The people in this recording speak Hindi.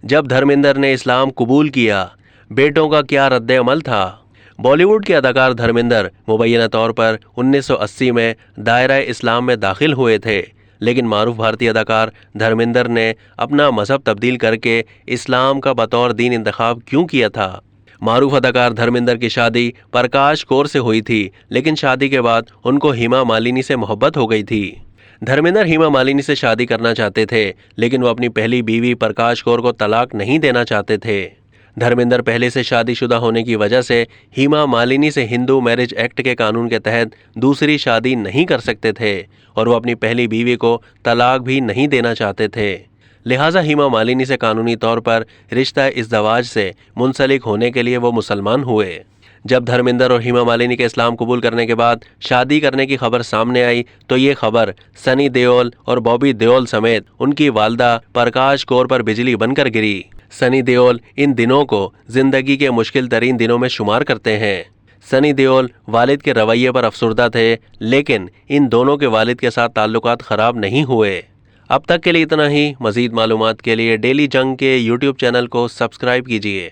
जब धर्मेंद्र ने इस्लाम कबूल किया, बेटों का क्या रद्द-ए-अमल था? बॉलीवुड के अदाकार धर्मेंद्र मुबैना तौर पर 1980 में दायरा इस्लाम में दाखिल हुए थे, लेकिन मारूफ भारतीय अदाकार धर्मेंद्र ने अपना मजहब तब्दील करके इस्लाम का बतौर दीन इंतखाब क्यों किया था? मारूफ अदाकार धर्मेंद्र की शादी प्रकाश कौर से हुई थी, लेकिन शादी के बाद उनको हेमा मालिनी से मोहब्बत हो गई थी। धर्मेंद्र हेमा मालिनी से शादी करना चाहते थे, लेकिन वो अपनी पहली बीवी प्रकाश कौर को तलाक नहीं देना चाहते थे। धर्मेंद्र पहले से शादीशुदा होने की वजह से हेमा मालिनी से हिंदू मैरिज एक्ट के कानून के तहत दूसरी शादी नहीं कर सकते थे और वो अपनी पहली बीवी को तलाक भी नहीं देना चाहते थे। लिहाजा हेमा मालिनी से कानूनी तौर पर रिश्ता इज़्दवाज से मुंसलिक होने के लिए वो मुसलमान हुए। जब धर्मेंद्र और हेमा मालिनी के इस्लाम कबूल करने के बाद शादी करने की खबर सामने आई तो ये खबर सनी देओल और बॉबी देओल समेत उनकी वालदा प्रकाश कौर पर बिजली बनकर गिरी। सनी देओल इन दिनों को जिंदगी के मुश्किल तरीन दिनों में शुमार करते हैं। सनी देओल वालिद के रवैये पर अफसुर्दा थे, लेकिन इन दोनों के वालिद के साथ ताल्लुकात खराब नहीं हुए। अब तक के लिए इतना ही। मजीद मालूमात के लिए डेली जंग के YouTube चैनल को सब्सक्राइब कीजिए।